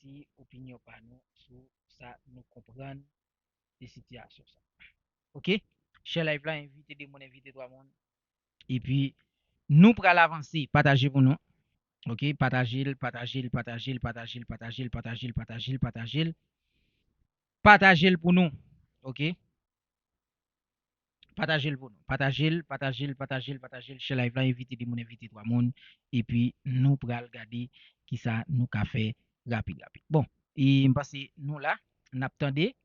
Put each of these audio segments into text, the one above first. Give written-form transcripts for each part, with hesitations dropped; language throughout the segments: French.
si opinion par nous sur ça, nous comprendre des situations. Ok? Chez Live là, invité des mon invité trois monde. Et puis, nous pour l'avancer, partagez pour nous. Ok? Partagez, partagez, partagez, partagez, partagez, partagez, partagez, partagez. Partagez pour nous. Ok? Partagez pour nous. Partagez, partagez, partagez, partagez. Chez Live là, invité des mon invité trois monde. Et puis, nous pour regarder qui ça nous a fait rapide, rapide. Bon, et parce que nous là, on attendait,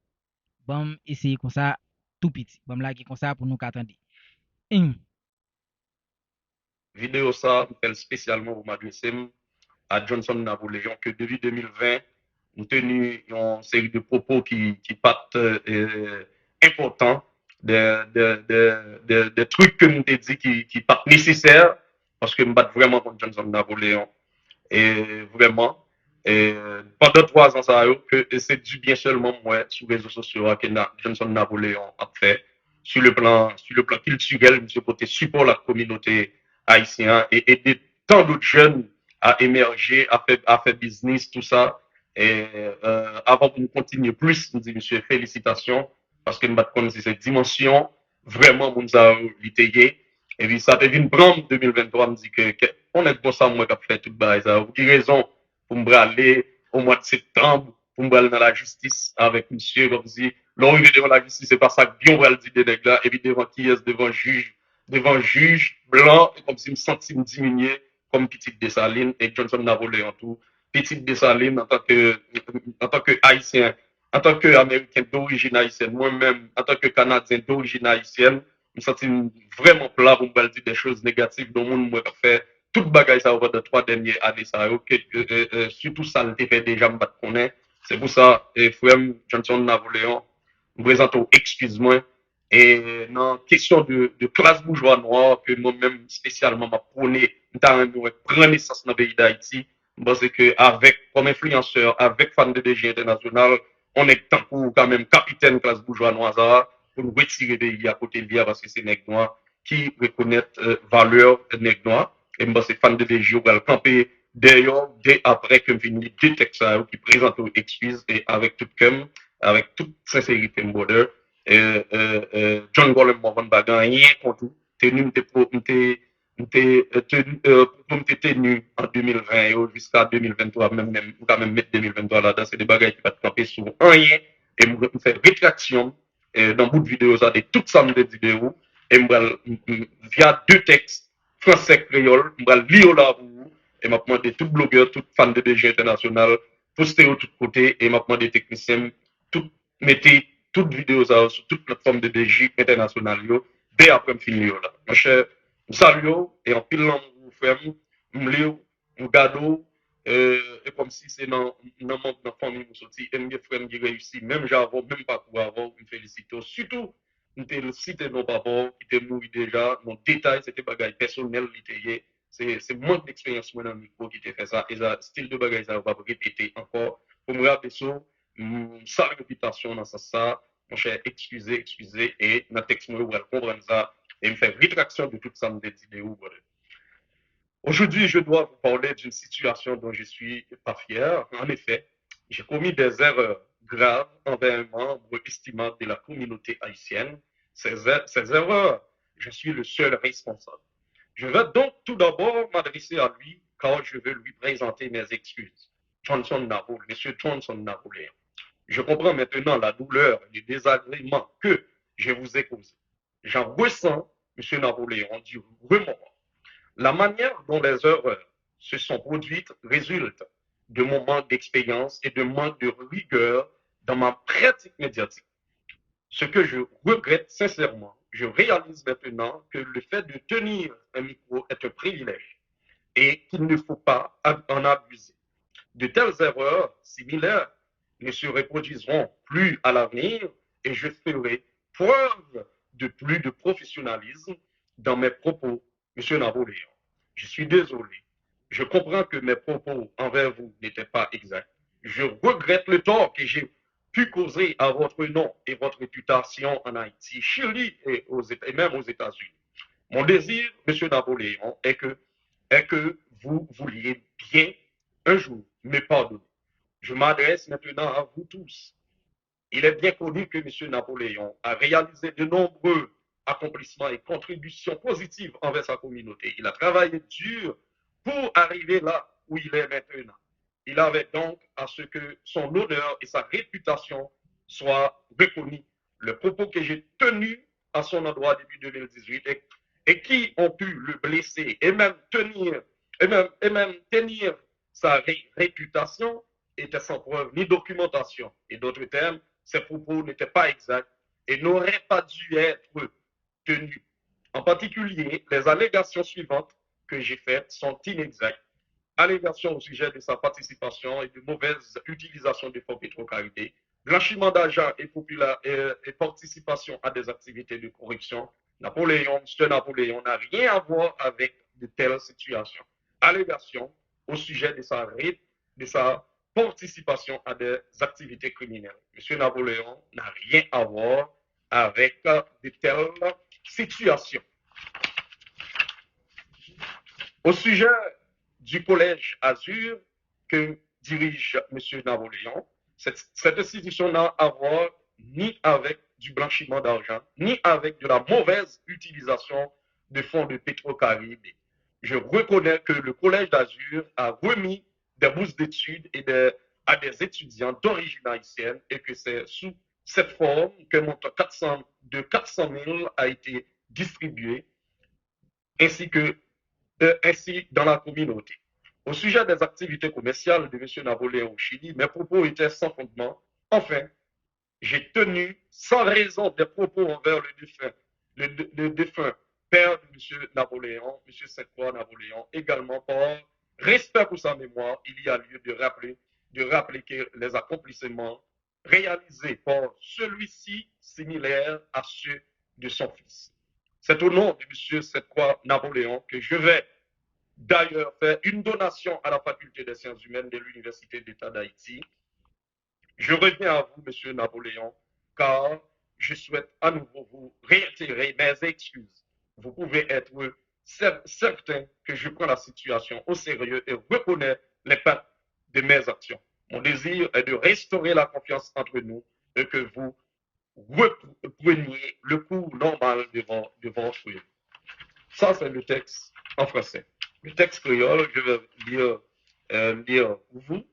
bon, essayer comme ça, tout petit. Bon, là, qui comme ça pour nous attendre. Vidéo ça, fait spécialement pour m'adresser à Johnson Napoléon que depuis 2020, nous tenu une série de propos qui partent importants, des trucs que nous dit qui partent nécessaires parce que nous battons vraiment contre Johnson Napoléon. Et vraiment, et pendant 3 ans, ça a que c'est du bien seulement moi sur les réseaux sociaux que Johnson Napoléon a fait sur le plan culturel, monsieur côté support la communauté haïtienne et aider tant d'autres jeunes à émerger, à faire business, tout ça. Et avant de nous continuer plus, nous dit monsieur, félicitations, parce que nous avons cette dimension, vraiment, nous avons l'idée. Et puis ça devient prendre 2023, me dit que on est pour ça, moi, qui a fait tout le ça. Vous avez raison pour me aller au mois de septembre, pour me aller dans la justice avec monsieur, comme si, l'arrivée devant la justice, c'est pas ça que bien on va le dire des nègres là, et puis devant qui est devant juge blanc, et comme si me sentis me diminuer, comme Petite Dessalines et Johnson Napoléon tout. Petite Dessalines en tant que haïtien, en tant qu'américain d'origine haïtienne, moi-même, en tant que canadien d'origine haïtienne, je me sens vraiment plat pour me dire des choses négatives dans le monde, moi, fait tout le bagage ça over de 3 dernières années, ça, surtout ça, le fait déjà, me connaître. C'est pour ça, frère Johnson Napoléon, me présente au excuse-moi. Et dans question de classe bourgeois noire, que moi-même spécialement m'a prôné, prendre naissance dans le pays d'Haïti, parce que avec, comme influenceur, avec fan de DG international, on est tant pour quand même capitaine classe bourgeois noire, pour nous retirer des pays à côté de l'IA parce que c'est nègres noirs qui reconnaissent valeur nègres noirs. Et moi, c'est fan de DG, on va camper d'ailleurs, dès après que je finis deux textes qui présentent aux excuses et avec tout comme, avec toute sincérité, border. John Golem Morvan Bagan, rien contre tout. Tenu, tenu en 2020 jusqu'à 2023, même, quand même mettre 2023 là-dedans, c'est des bagages qui vont camper sur rien. Et je vais faire rétraction dans bout de vidéo, ça, de tout ça, de vidéo. Et via deux textes, français créole, je vais lire là pour vous. Et je vais demander tout blogueur, tout fan de DG international, poster au tout côté. Et je vais demander techniciens, tout, mettez toute vidéo ça sur toute plateforme de DG international. Dès après, je finis là. Mon cher, salut et en pile, vous frère, vous gado, et comme si c'est dans la famille, vous sorti, et mes frères qui réussi, même j'avais même pas pour avoir, me félicite. Surtout, nous te cité nos papas qui étaient morts déjà, mon détail, c'était bagage personnel, c'est manque d'expérience moi dans le micro qui t'a fait ça, et ça, style de bagage, ça va pas répéter encore. Pour me rappeler ça, sa réputation dans ça, mon cher, excusez, excusez, et dans le texte, moi, vous allez comprendre ça, et me faire rétraction de toute ça, me décider où, voilà. Aujourd'hui, je dois vous parler d'une situation dont je suis pas fier. En effet, j'ai commis des erreurs graves envers un membre estimable de la communauté haïtienne. Ces erreurs, je suis le seul responsable. Je vais donc tout d'abord m'adresser à lui car je veux lui présenter mes excuses. Johnson Napoléon, Monsieur Johnson Napoléon. Je comprends maintenant la douleur et le désagrément que je vous ai causé. J'en ressens, Monsieur Napoléon, du remords. La manière dont les erreurs se sont produites résulte de mon manque d'expérience et de manque de rigueur dans ma pratique médiatique. Ce que je regrette sincèrement, je réalise maintenant que le fait de tenir un micro est un privilège et qu'il ne faut pas en abuser. De telles erreurs similaires ne se reproduiront plus à l'avenir et je ferai preuve de plus de professionnalisme dans mes propos, Monsieur Napoléon. Je suis désolé. Je comprends que mes propos envers vous n'étaient pas exacts. Je regrette le tort que j'ai pu causer à votre nom et votre réputation en Haïti, Chili et même aux États-Unis. Mon désir, Monsieur Napoléon, est que vous vouliez bien un jour me pardonner. Je m'adresse maintenant à vous tous. Il est bien connu que M. Napoléon a réalisé de nombreux accomplissements et contributions positives envers sa communauté. Il a travaillé dur pour arriver là où il est maintenant. Il avait donc à ce que son honneur et sa réputation soient reconnus. Le propos que j'ai tenu à son endroit depuis 2018 et qui ont pu le blesser et même tenir sa réputation était sans preuve ni documentation. Et d'autres termes, ces propos n'étaient pas exacts et n'auraient pas dû être tenus. En particulier, les allégations suivantes que j'ai faites sont inexactes. Allégations au sujet de sa participation et de mauvaise utilisation des fonds pétrocarité, blanchiment d'argent et participation à des activités de corruption. M. Napoléon n'a rien à voir avec de telles situations. Allégations au sujet de sa participation à des activités criminelles. M. Napoléon n'a rien à voir avec de telles situations. Au sujet du collège Azur que dirige M. Napoléon, cette institution n'a à voir ni avec du blanchiment d'argent, ni avec de la mauvaise utilisation de fonds de Pétrocaribe. Je reconnais que le collège d'Azur a remis des bourses d'études à des étudiants d'origine haïtienne et que c'est sous cette forme qu'un montant de 400 000 a été distribué, ainsi dans la communauté. Au sujet des activités commerciales de M. Napoléon au Chili, mes propos étaient sans fondement. Enfin, j'ai tenu sans raison des propos envers le défunt père de M. Napoléon, M. Sainte-Croix Napoléon, également par respect pour sa mémoire. Il y a lieu de rappeler que les accomplissements réalisés par celui-ci similaires à ceux de son fils. C'est au nom de M. Sainte-Croix Napoléon que je vais d'ailleurs faire une donation à la faculté des sciences humaines de l'Université d'État d'Haïti. Je reviens à vous, M. Napoléon, car je souhaite à nouveau vous réitérer mes excuses. Vous pouvez être certain que je prends la situation au sérieux et reconnais l'impact de mes actions. Mon désir est de restaurer la confiance entre nous et que vous repreniez le cours normal de votre vie. Ça, c'est le texte en français. Le texte créole, je vais lire pour vous.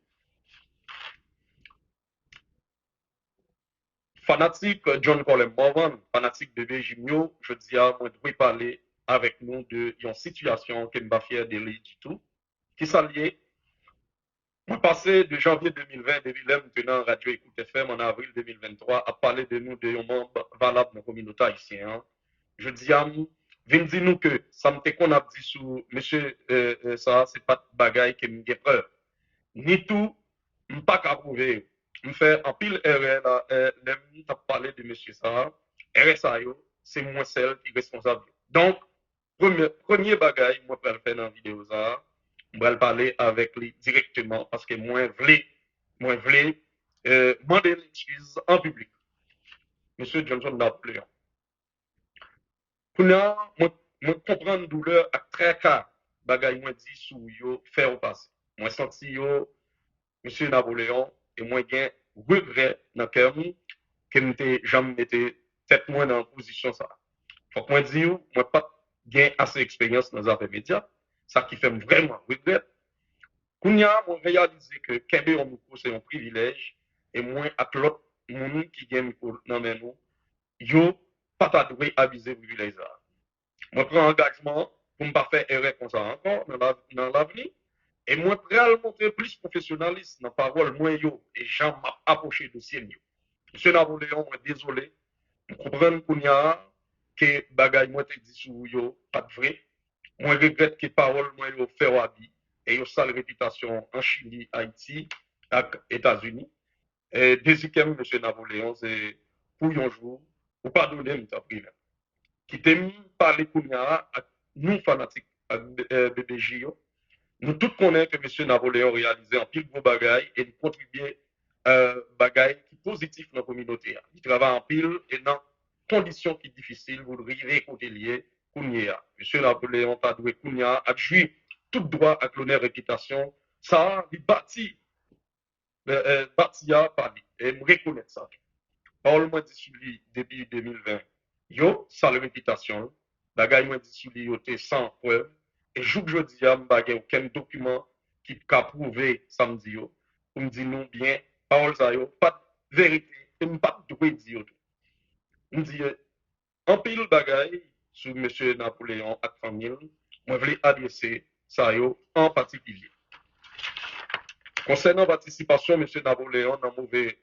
Fanatique John Colin Morvan, fanatique de Virginia, je dis à moi de parler avec nous de une situation qui m'a fait de lui du tout, qui s'alliait. Moi, passé de janvier 2020, depuis là, maintenant, Radio Écoute FM en avril 2023, à parler de nous de un membre valable dans la communauté haïtienne. Je dis à nous, viens dire nous que ça me qu'on a dit sur monsieur, ça, c'est pas de bagaille qui me peur. Ni tout, pas qu'à prouver. Je fais en pile erreur là, les parlé de monsieur ça, RSA, c'est moi celle qui est responsable. Donc, premier bagaille, moi, je vais le faire dans la vidéo ça, je vais parler avec lui directement parce que moi, je voulais demander l'excuse en public. Monsieur Johnson Napoléon. Moi, je comprends la douleur à très cas, bagaille, moi, dit sous yo, faire au passé. Moi, senti yo, Monsieur Napoléon, et moi, j'ai regret dans le cœur que je jamais été tête moins dans la position ça. Faut que moi dire, moi pas gain assez d'expérience dans les affaires médias, ça qui fait vraiment regret. Kounya, moi réalisé que Kébé en micro c'est un privilège et moi avec l'autre monde qui gagne micro dans mes nous, yo pas ta doué aviser privilège ça. Moi prends engagement pour ne pas faire erreur comme ça encore dans l'avenir. Et moi, prêt à montrer plus professionnalisme dans la parole, moi, yo, et Jean m'a approché de dossier. Monsieur Napoléon, moi, désolé. Je comprends qu'on y a que bagay moi te dit sur yo, pas de vrai. Moi, regrette que parole, moi, yo, fait wabi, et yo, sale réputation en Chili, Haïti, et États-Unis. Et deuxième, monsieur Napoléon, c'est pour un jour, ou pardonner, m'ta privé. Qui t'aime parler qu'on y a, nous, fanatiques, BBJ, nous tous connaissons que M. Napoléon réalisé un pile gros bagaille et il contribuait à bagaille qui positif dans la communauté. Il travaille en pile et dans conditions qui difficiles, vous le rivez côté lié, Kounia. M. Napoléon a doué Kounia, a joué tout droit à l'honneur réputation. Ça, il bâtit Batia parlé. Et me reconnaître ça. Parole moi dit sur lui depuis 2020. Yo, salue réputation. Bagay moi dit sur lui, yo, t'es sans preuve. Et jour que je dis, je n'ai aucun document qui peut prouver samedi yo. Pour me dire non bien, parole ça yo, pas de vérité, et pas de droit dire. Me dit, en pile bagay sur M. Napoléon et famille, moi je voulais adresser ça yo en particulier. Concernant la participation, M. Napoléon, dans la mauvaise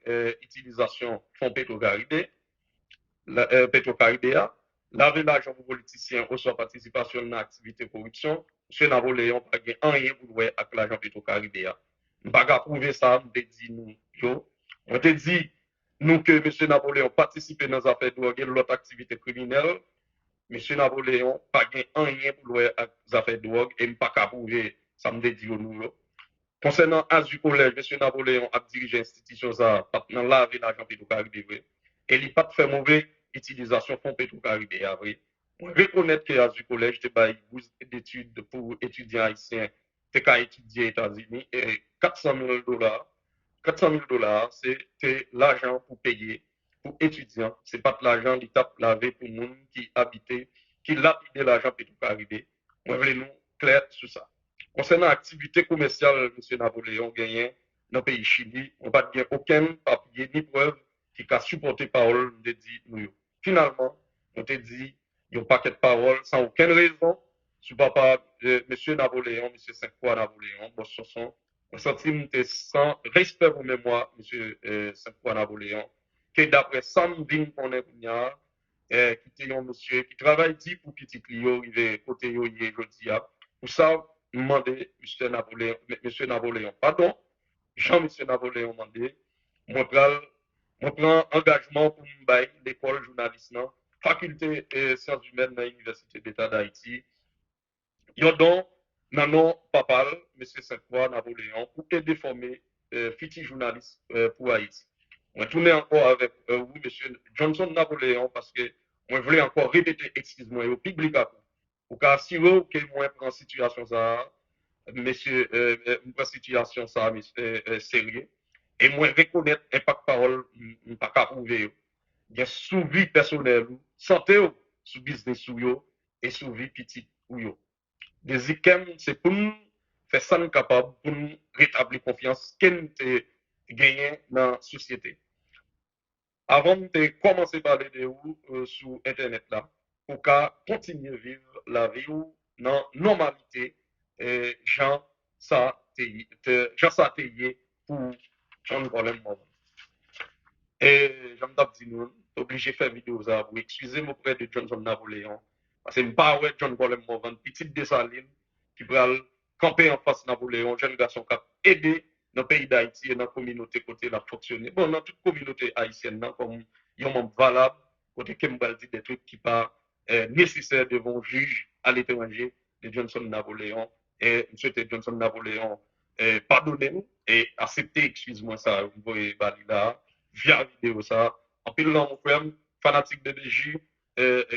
utilisation fonds Petro-Caribé, Petro-Caribéa, laver l'argent pour politiciens ou soit participation dans l'activité de corruption, M. Napoléon n'a pas rien pour jouer avec l'argent Petro-Caribéa. Je ne peux pas prouver ça, je te dit nous, yo. Je te dit nous que M. Napoléon participe dans les affaires de drogue et l'autre activité criminelle. M. Napoléon n'a pas rien pour jouer avec les affaires de drogue et je ne peux pas prouver ça, me dit nous. Concernant Azu Collège, M. Napoléon a dirigé l'institution ça, dans la ville l'argent Petro-Caribé, et il n'a pas fait mauvaise utilisation fonds Petro-Caribé. On reconnaît que Azu Collège te bail d'études pour étudiants haïtiens, te qu'à étudier aux États-Unis, et 400 000 dollars. 400 000 dollars, c'est l'argent pour payer pour étudiants. Ce n'est pas de l'argent l'État lavé pour les gens qui habitent, qui lapident l'argent Petro-Caribé. On veut nous clair sur ça. Concernant l'activité commerciale, M. Napoléon gagné dans le pays Chili, on n'a pas aucun papier ni preuve qui a supporté parole de dit nous. Finalement, on te dit, il n'y a pas de parole sans aucune raison. Sur papa M. Napoléon, M. Saint-Croix Napoléon, bon, on sentit sans respect pour mémoire, M. Saint-Croix Napoléon, que d'après Sam Bin Ponepnia, qui était un monsieur qui travaille dit pour petit Clio, il est côté yo, il est jeudi, pour ça, demandé M. Napoléon, pardon, Jean-M. Napoléon demandé, moi prends engagement pour me l'école journaliste, faculté sciences humaines de l'Université d'État d'Haïti. Yo donc, nanon papal, M. Saint-Croix Napoléon, pour aider former futur journaliste pour Haïti. On tourne encore avec vous, M. Johnson Napoléon, parce que moi, je voulais encore répéter, excuse-moi, au public, pour qu'assurer que moi, prends situation ça, monsieur, prends situation ça, sérieux, et moi, reconnaître impact parole, pas qu'à prouver. Il y a sous vie personnelle, santé, sous business, et sous vie petite, des IKEM, c'est pour nous faire ça nous capable, pour nous rétablir confiance qu'on a gagné dans la société. Avant de commencer à parler de vous sur Internet là, pour qu'à continuer à vivre la vie dans la normalité, Jean Satélier pour John Golem. Et j'aime dit nous, obligé de faire vidéo ça pour excuser mon près de Johnson Napoléon. Parce que je ne pas ouais John Golem Morvan, petite Dessaline, qui va camper en face de Napoléon, jeune garçon qui a aidé dans le pays d'Haïti et dans la communauté côté la fonctionner. Bon, dans toute communauté haïtienne, comme il y a un membre valable, côté qui me dit des trucs qui pas nécessaires devant juge à l'étranger de Johnson Napoléon. Et M. Johnson Napoléon, pardonnez-nous et acceptez, excuse-moi ça, vous voyez, là via vidéo ça. En pile là, mon frère, fanatique de DJ,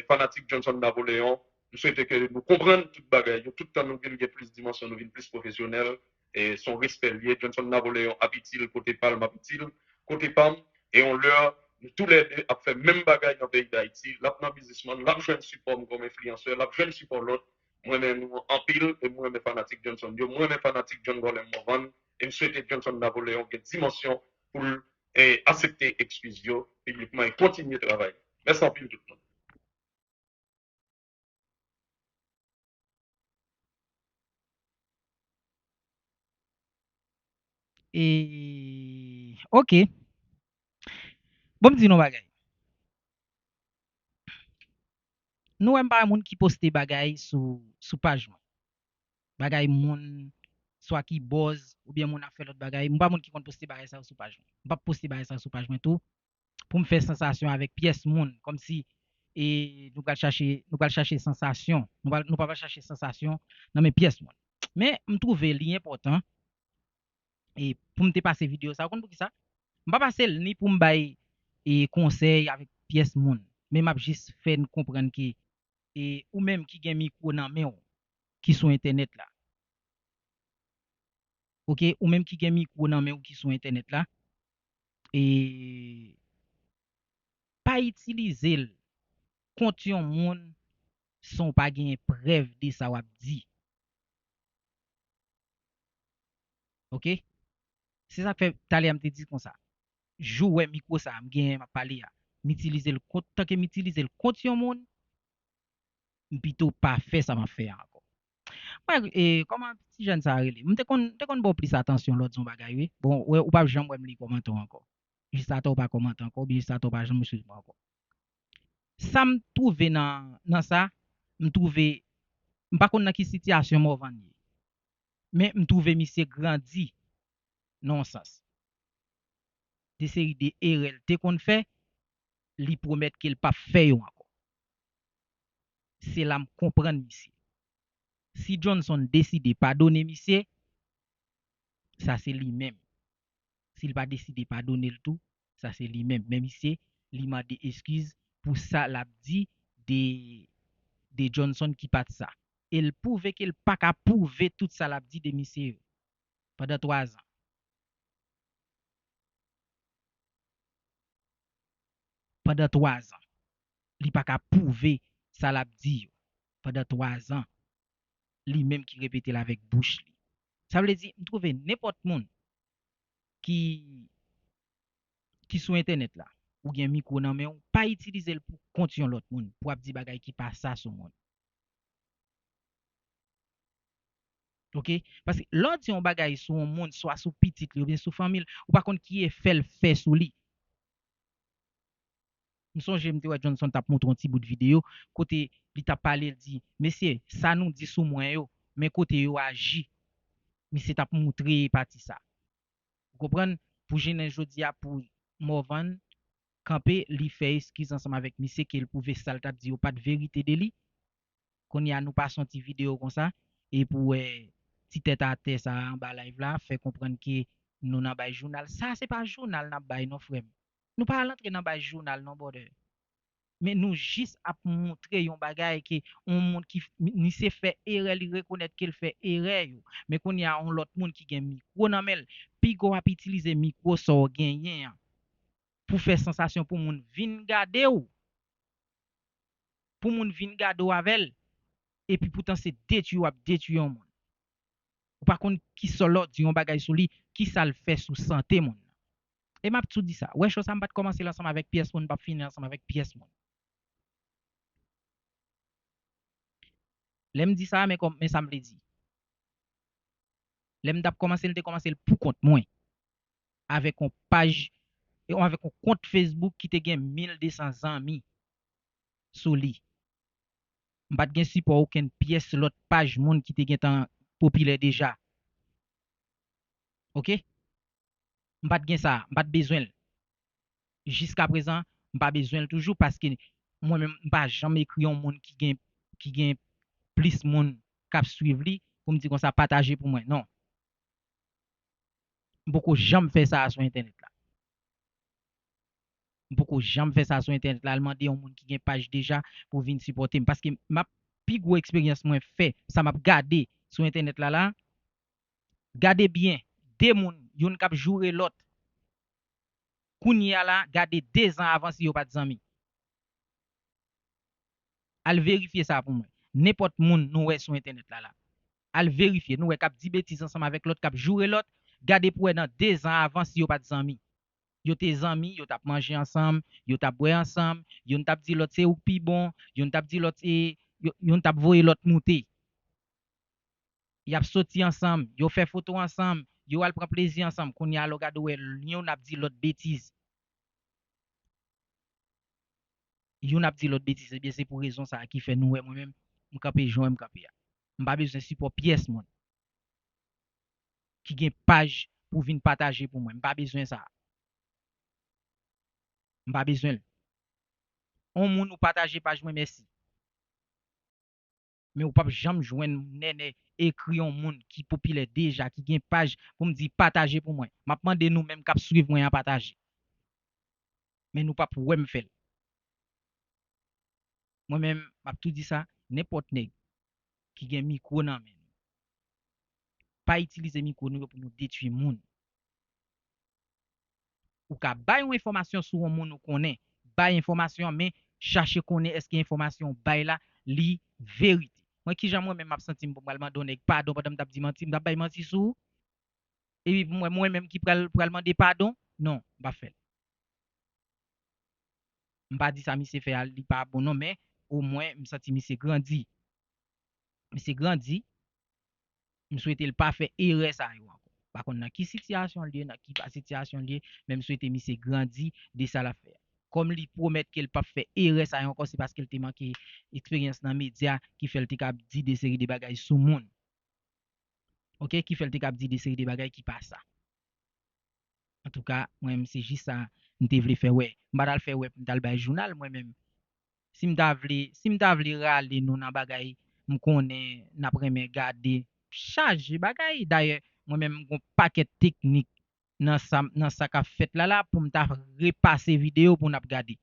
fanatique Johnson Napoléon, nous souhaitons que nous comprenions tout le bagage. Tout le temps, nous venons plus de dimension, nous venons plus professionnel. Et son respect lié, Johnson Napoléon, habite-t-il côté Palme, habite-t-il côté Palme. Et on leur, tous les deux, a fait même bagage dans le pays d'Haïti. Là, dans businessman, là, je support comme influenceur, là, je support l'autre. Moi-même, en pile, et moi-même, fanatique Johnson. Moi-même, fanatique John Golem Morvan. Et je souhaite Johnson Napoléon, une dimension pour et accepter excuse publiquement et continuer de travailler. Merci en pile tout le monde. Et ok, bon me di nou bagay. Nou m pa moun ki poste bagay sou page mwen. Bagay moun soit qui buzz ou bien moun a fait l'autre bagay. M pa moun ki kon poste bagay ça sou page mwen. M pa poste bagay ça sou page mwen tout pour me faire sensation avec pièce moun comme si et nous gal chercher sensation. Nous pas chercher sensation dans mes pièces moun. Mais m trouve li important et pour me te passer vidéo ça kon pour qui ça? M pa passer ni pour me bay et conseil avec pièce moun. Mais m'a juste fait comprendre que et ou même qui gen micro nan men qui sur internet là OK, ou même qui gen micro nan men ou qui sur internet là et pas utiliser l contre yon moun son pas gen preuve de ça wap di. OK? C'est ça que fait talè me te dit comme ça. Jouer micro ça m gen m'a parlé ya. M'utiliser le compte tant que m'utiliser le contre yon moun, plutôt pas faire ça m'a fait encore. Ouais, et comment petit jeune ça relé? M'te kon bon plus attention l'autre son bagay oui. Bon, ouais, ou pas jamais me li commenter encore. Juste à toi pas commenter encore, bien juste à toi pas jamais suivre encore. Ça me trouve dans ça, me trouve pas connait dans qui situation m'a vendre. Mais me trouve monsieur grandi non sens. Des séries de erreurs te qu'on fait, li promettre qu'il pas fait yo encore. C'est là me comprendre monsieur. Si Johnson décide pas donner monsieur, ça c'est lui-même. S'il pas décidé pas donner le tout, ça c'est lui-même. Même monsieur, il m'a des excuses pour ça l'a dit de Johnson qui pas ça. Il pouvait qu'il pas qu'à prouver tout ça l'a dit de monsieur pendant 3 ans. Pendant 3 ans. Il pas qu'à prouver ça l'a dit pendant 3 ans. Lui-même qui répétait avec bouche. Ça veut dire, trouver n'importe monde qui sur internet là ou bien micro nan mais pas utiliser le pour continuer l'autre monde pour dire bagay qui pas ça sur monde. OK? Parce que l'autre si on bagay sur un monde soit sous petit ou bien sous famille ou par contre qui est fait sous lui. Nous songe m'te Johnson t'a montré un petit bout de vidéo côté il t'a parlé il dit monsieur ça nous dit sous moi yo mais côté yo agi monsieur t'a montré parti ça. Vous comprenez pour jeune jodi a pour Morvan camper li fait excuse ensemble avec monsieur qu'il pouvait ça t'a dit pas de vérité de lui qu'on y a nous pas senti vidéo comme ça et pour petit tête à tête ça en bas live là fait comprendre que nous n'a pas journal ça c'est pas journal n'a pas non frère nous pas rentrer dans pas journal non border mais nous juste à montrer un bagage que on monde qui ni se fait erreur il reconnaître qu'il fait erreur mais qu'on y a un l'autre monde qui gagne micro nan mel puis go a utiliser micro so gagner pour faire sensation pour monde vinn garder ou pour monde vinn garder avec et puis pourtant c'est détruire un monde ou par contre qui sont l'autre dit un bagage sur lui qui ça le fait sous santé monde et m'a tout dit ça ouais chose ça m'a commencer ensemble avec pièce monde pas finir ensemble avec pièce monde l'aime dit ça mais comme mais ça me dit l'aime d'ap commencer le pour compte moi avec une page et avec un compte Facebook qui te gagne 1200 amis sur lui m'pas gen support aucune pièce l'autre page monde qui te gagne tant populaire déjà OK m'pas gen ça m'pas besoin jusqu'à présent m'pas besoin toujours parce que moi même m'pas jamais écrit un monde qui gagne plus monde cap suivre lui pour me dire comme ça partager pour moi non beaucoup jamais faire ça sur internet là beaucoup jamais faire ça sur internet là demander un monde qui gagne page déjà pour venir supporter parce que ma plus gros expérience moi fait ça m'a gardé sur internet là gardez bien deux monde yon k'ap jouer l'autre kounya là gardez 2 ans avant si yo pas d'amis al vérifier ça pour moi n'importe monde nous ouais sur internet là al vérifier nous ouais k'ap dit bêtises ensemble avec l'autre k'ap jouer l'autre gardez pour dans 2 ans avant si yo pas d'amis yo tes amis yo tap manger ensemble yo tap boire ensemble yo tap dit l'autre c'est ou pi bon yo tap dit l'autre c'est yo tap voyer l'autre monter y a sorti ensemble yo fait photo ensemble yo al prend plaisir ensemble qu'on y a lo gado yo n'a dit l'autre bêtise yo n'a dit l'autre bêtise eh bien c'est pour raison ça qui fait nous moi-même m'capé joint m'capé m'pas besoin support pièce mon qui gagne page pour venir partager pour moi m'pas besoin ça m'pas besoin on moun ou partager page moi merci mais ou pas jamais joindre nene écrit un monde qui populaire déjà qui gagne page pour me dire partager pour moi m'a demandé nous même cap suivre moi à partager mais nous pas pour me faire moi même m'a tout dit ça n'importe nèg qui gagne micro nan men pas utiliser micro nous pour nous détruire monde. Ou ka bay une information sur un monde nous connaît, bay information mais chercher connaît est-ce que information bay là li vérité. Moi qui j'aime moi même m'a senti pour donner pardon pendant m't'a dit menti, m't'a bay menti sous et puis moi même qui pral demander pardon, non, pas fait. M'pas dit ça monsieur fait li pas bon non mais au moins me senti monsieur grandi. Monsieur grandi, me souhaite le pas faire erreur ça yo encore. Par contre dans qui situation lié, dans qui pas situation lié, même souhaiter monsieur grandi de ça l'affaire. Comme lui promettre qu'elle pas fait erreur ça encore c'est parce qu'elle te manqué expérience dans média qui fait le cap dit des séries de bagages sous monde. OK, qui fait le cap dit des séries de bagages qui passe ça. En tout cas, moi même c'est juste ça m'te vle faire ouais. M'pa le faire ouais pour m'dal bay journal moi même. Si m'ta vle râler nous dans bagay m'konne n'a premier garder charge bagay d'ailleurs moi même gon paquet technique dans ça qu'a fait là pour m'ta repasser vidéo pour n'a regarder.